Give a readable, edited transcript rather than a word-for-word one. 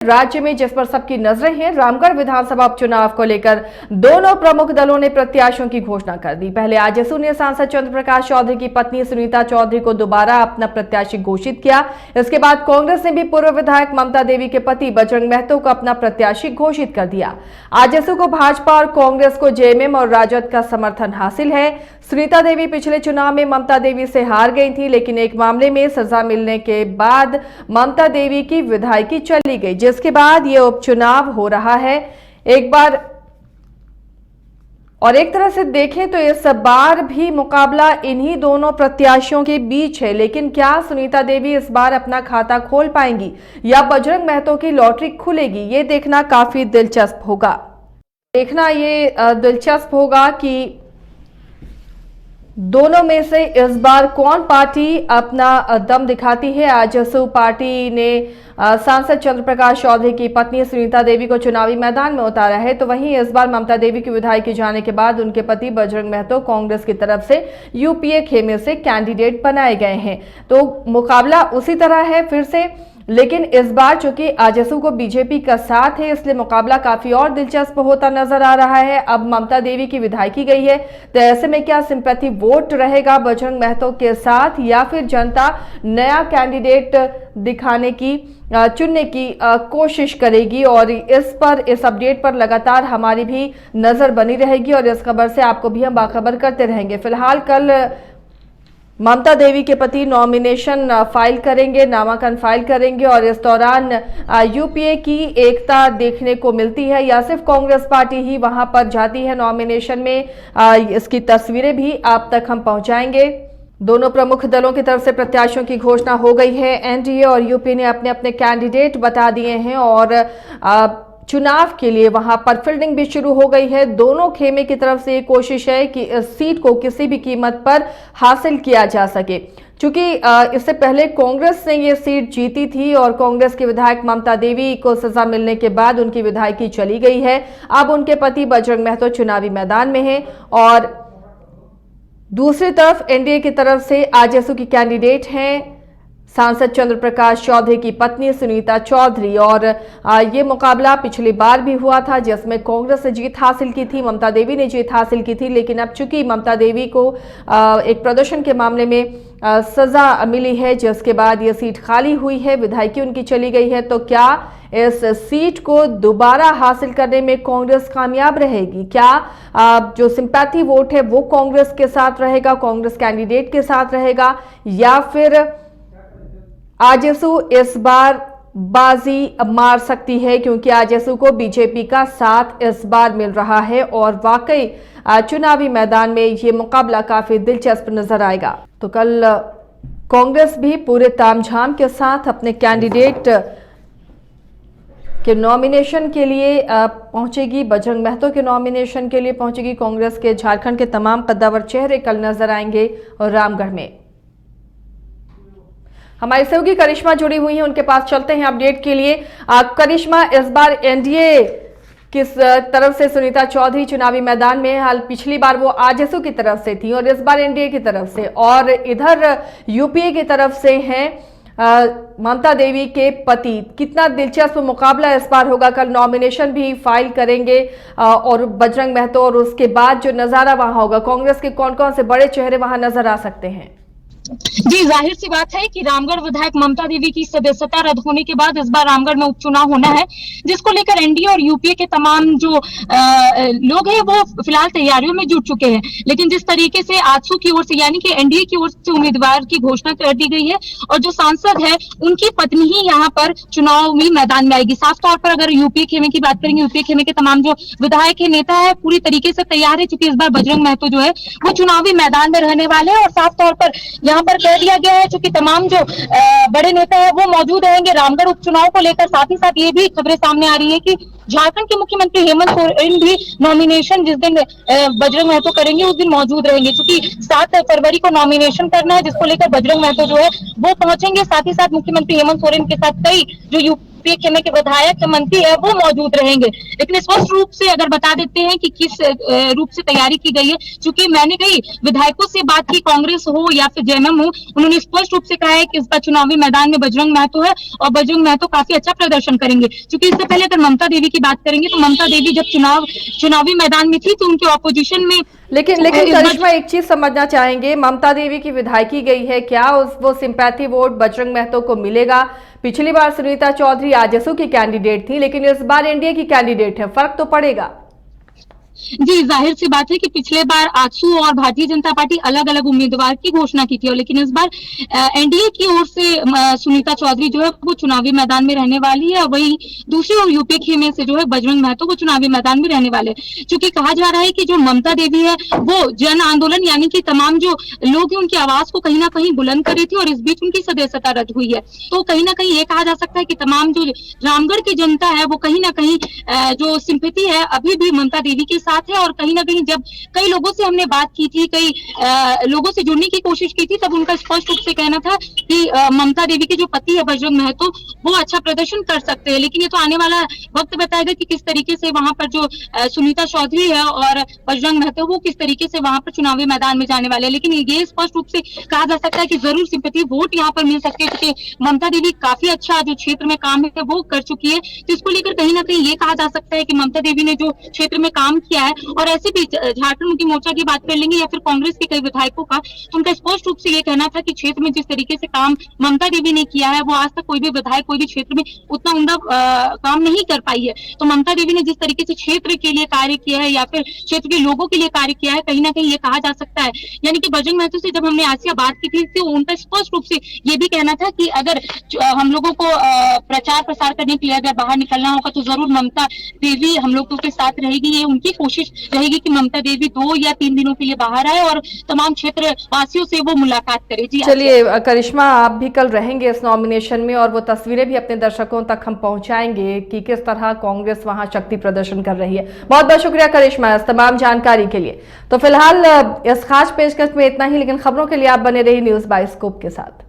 राज्य में जिस पर सबकी नजरें हैं, रामगढ़ विधानसभा उपचुनाव को लेकर दोनों प्रमुख दलों ने प्रत्याशियों की घोषणा कर दी। पहले आजसू ने सांसद चंद्र प्रकाश चौधरी की पत्नी सुनीता चौधरी को दोबारा अपना प्रत्याशी घोषित किया। इसके बाद कांग्रेस ने भी पूर्व विधायक ममता देवी के पति बजरंग महतो को अपना प्रत्याशी घोषित कर दिया। आजसू को भाजपा और कांग्रेस को जेएमएम और राजद का समर्थन हासिल है। सुनीता देवी पिछले चुनाव में ममता देवी से हार गई थी, लेकिन एक मामले में सजा मिलने के बाद ममता देवी की विधायकी चली गई, जिसके बाद ये उपचुनाव हो रहा है। एक बार और एक तरह से देखें तो इस बार भी मुकाबला इन्हीं दोनों प्रत्याशियों के बीच है। लेकिन क्या सुनीता देवी इस बार अपना खाता खोल पाएंगी या बजरंग महतो की लॉटरी खुलेगी, ये देखना काफी दिलचस्प होगा। दिलचस्प होगा कि दोनों में से इस बार कौन पार्टी अपना दम दिखाती है। आजसू पार्टी ने सांसद चंद्र प्रकाश चौधरी की पत्नी सुनीता देवी को चुनावी मैदान में उतारा है, तो वहीं इस बार ममता देवी की विधायकी जाने के बाद उनके पति बजरंग महतो कांग्रेस की तरफ से यूपीए खेमे से कैंडिडेट बनाए गए हैं। तो मुकाबला उसी तरह है फिर से, लेकिन इस बार चूंकि आजसू को बीजेपी का साथ है, इसलिए मुकाबला काफी और दिलचस्प होता नजर आ रहा है। अब ममता देवी की विधायकी गई है, तो ऐसे में क्या सिंपैथी वोट रहेगा बजरंग महतो के साथ या फिर जनता नया कैंडिडेट चुनने की कोशिश करेगी। और इस अपडेट पर लगातार हमारी भी नजर बनी रहेगी और इस खबर से आपको भी हम बाखबर करते रहेंगे। फिलहाल कल ममता देवी के पति नामांकन फाइल करेंगे और इस दौरान यूपीए की एकता देखने को मिलती है या सिर्फ कांग्रेस पार्टी ही वहां पर जाती है नॉमिनेशन में, इसकी तस्वीरें भी आप तक हम पहुंचाएंगे। दोनों प्रमुख दलों की तरफ से प्रत्याशियों की घोषणा हो गई है। एनडीए और यूपी ने अपने अपने कैंडिडेट बता दिए हैं और चुनाव के लिए वहां पर फील्डिंग भी शुरू हो गई है। दोनों खेमे की तरफ से ये कोशिश है कि इस सीट को किसी भी कीमत पर हासिल किया जा सके। चूंकि इससे पहले कांग्रेस ने ये सीट जीती थी और कांग्रेस के विधायक ममता देवी को सजा मिलने के बाद उनकी विधायकी चली गई है। अब उनके पति बजरंग महतो चुनावी मैदान में हैं और दूसरी तरफ एनडीए की तरफ से आजसू की कैंडिडेट हैं सांसद चंद्र प्रकाश चौधरी की पत्नी सुनीता चौधरी। और ये मुकाबला पिछली बार भी हुआ था जिसमें कांग्रेस ने जीत हासिल की थी, ममता देवी ने जीत हासिल की थी। लेकिन अब चूंकि ममता देवी को एक प्रदर्शन के मामले में सजा मिली है, जिसके बाद ये सीट खाली हुई है, विधायकी उनकी चली गई है, तो क्या इस सीट को दोबारा हासिल करने में कांग्रेस कामयाब रहेगी? क्या जो सिंपैथी वोट है वो कांग्रेस के साथ रहेगा, कांग्रेस कैंडिडेट के साथ रहेगा, या फिर आजसू इस बार बाजी मार सकती है? क्योंकि आजसू को बीजेपी का साथ इस बार मिल रहा है और वाकई चुनावी मैदान में ये मुकाबला काफी दिलचस्प नजर आएगा। तो कल कांग्रेस भी पूरे तामझाम के साथ अपने कैंडिडेट के नॉमिनेशन के लिए पहुंचेगी, बजरंग महतो के नॉमिनेशन के लिए पहुंचेगी। कांग्रेस के झारखंड के तमाम कद्दावर चेहरे कल नजर आएंगे और रामगढ़ में हमारी सहयोगी करिश्मा जुड़ी हुई है, उनके पास चलते हैं अपडेट के लिए। करिश्मा, इस बार एनडीए किस तरफ से सुनीता चौधरी चुनावी मैदान में, हाल पिछली बार वो आजसू की तरफ से थी और इस बार एनडीए की तरफ से, और इधर यूपीए की तरफ से हैं ममता देवी के पति। कितना दिलचस्प मुकाबला इस बार होगा। कल नॉमिनेशन भी फाइल करेंगे और बजरंग महतो, और उसके बाद जो नजारा वहां होगा, कांग्रेस के कौन कौन से बड़े चेहरे वहां नजर आ सकते हैं? जी, जाहिर सी बात है कि रामगढ़ विधायक ममता देवी की सदस्यता रद्द होने के बाद इस बार रामगढ़ में उपचुनाव होना है, जिसको लेकर एनडीए और यूपीए के तमाम जो लोग हैं वो फिलहाल तैयारियों में जुट चुके हैं। लेकिन जिस तरीके से आजसू की ओर से यानी कि एनडीए की ओर से उम्मीदवार की घोषणा कर दी गई है और जो सांसद है उनकी पत्नी ही यहाँ पर चुनाव में मैदान में आएगी। साफ तौर पर अगर यूपीए खेमे की बात करेंगे, यूपीए खेमे के तमाम जो विधायक है, नेता है, पूरी तरीके से तैयार है, चूंकि इस बार बजरंग महतो जो है वो चुनावी मैदान में रहने वाले हैं। और साफ तौर पर यहाँ पर कह दिया गया है चूंकि तमाम जो बड़े नेता है वो मौजूद रहेंगे रामगढ़ उपचुनाव को लेकर। साथ ही साथ ये भी खबरें सामने आ रही है कि झारखंड के मुख्यमंत्री हेमंत सोरेन भी नॉमिनेशन जिस दिन बजरंग महतो करेंगे उस दिन मौजूद रहेंगे, क्योंकि 7 फरवरी को नॉमिनेशन करना है, जिसको लेकर बजरंग महतो जो है वो पहुंचेंगे। साथ ही साथ मुख्यमंत्री हेमंत सोरेन के साथ कई जो यूपीए में के विधायक मंत्री है वो मौजूद रहेंगे। लेकिन स्पष्ट रूप से अगर बता देते हैं कि किस रूप से तैयारी की गई है, चूंकि मैंने कई विधायकों से बात की, कांग्रेस हो या फिर जेएमएम हो, उन्होंने स्पष्ट रूप से कहा है कि इस बार चुनावी मैदान में बजरंग महतो है और बजरंग महतो काफी अच्छा प्रदर्शन करेंगे। क्योंकि इससे पहले अगर ममता देवी की बात करेंगे तो ममता देवी जब चुनावी मैदान में थी तो उनके ऑपोजिशन में लेकिन करिश्मा, एक चीज समझना चाहेंगे, ममता देवी की विधायकी गई है, क्या वो सिंपैथी वोट बजरंग महतो को मिलेगा? पिछली बार सुनीता चौधरी आजसू की कैंडिडेट थी, लेकिन इस बार एनडीए की कैंडिडेट है, फर्क तो पड़ेगा। जी, जाहिर सी बात है कि पिछले बार आजसू और भारतीय जनता पार्टी अलग अलग उम्मीदवार की घोषणा की थी, और लेकिन इस बार एनडीए की ओर से सुनीता चौधरी जो है वो चुनावी मैदान में रहने वाली है, और वही दूसरी ओर यूपीए में से जो है बजरंग महतो वो चुनावी मैदान में रहने वाले। क्योंकि कहा जा रहा है कि जो ममता देवी है वो जन आंदोलन यानी कि तमाम जो लोग हैं उनकी आवाज को कहीं ना कहीं बुलंद कर रही थी, और इस बीच उनकी सदस्यता रद्द हुई है। तो कहीं ना कहीं ये कहा जा सकता है कि तमाम जो रामगढ़ की जनता है वो कहीं ना कहीं जो सिंपैथी है अभी भी ममता देवी के साथ है। और कहीं ना कहीं जब कई लोगों से हमने बात की थी, कई लोगों से जुड़ने की कोशिश की थी, तब उनका स्पष्ट रूप से कहना था कि ममता देवी के जो पति है बजरंग महतो वो अच्छा प्रदर्शन कर सकते हैं। लेकिन ये तो आने वाला वक्त बताएगा कि किस तरीके से वहां पर जो सुनीता चौधरी है और बजरंग महतो वो किस तरीके से वहां पर चुनावी मैदान में जाने वाले हैं। लेकिन ये स्पष्ट रूप से कहा जा सकता है कि जरूर सिंपैथी वोट यहाँ पर मिल सकते हैं, क्योंकि ममता देवी काफी अच्छा जो क्षेत्र में काम है वो कर चुकी है। तो इसको लेकर कहीं ना कहीं ये कहा जा सकता है कि ममता देवी ने जो क्षेत्र में काम किया है, और ऐसे भी झारखंड मुक्ति मोर्चा की बात कर लेंगे या फिर कांग्रेस के कई विधायकों का, तो उनका स्पष्ट रूप से ये कहना था कि क्षेत्र में जिस तरीके से काम ममता देवी ने किया है वो आज तक कोई भी विधायक कोई भी क्षेत्र में उतना उमदा काम नहीं कर पाई है। तो ममता देवी ने जिस तरीके से क्षेत्र के लिए कार्य किया है या फिर क्षेत्र के लोगों के लिए कार्य किया है, कहीं ना कहीं ये कहा जा सकता है। यानी कि बजरंग महतो से जब हमने आज बात की थी तो उनका स्पष्ट रूप से ये भी कहना था कि अगर हम लोगों को प्रचार प्रसार करने के लिए अगर बाहर निकलना होगा तो जरूर ममता देवी हम लोगों के साथ रहेगी। ये उनकी कोशिश रहेगी कि ममता देवी 2 या 3 दिनों के लिए बाहर आए और तमाम क्षेत्र वासियों से वो मुलाकात करे। जी चलिए करिश्मा, आप भी कल रहेंगे इस नॉमिनेशन में, और वो तस्वीरें भी अपने दर्शकों तक हम पहुंचाएंगे कि किस तरह कांग्रेस वहां शक्ति प्रदर्शन कर रही है। बहुत बहुत शुक्रिया करिश्मा इस तमाम जानकारी के लिए। तो फिलहाल इस खास पेशकश में इतना ही, लेकिन खबरों के लिए आप बने रहिए न्यूज़ बाइस्कोप के साथ।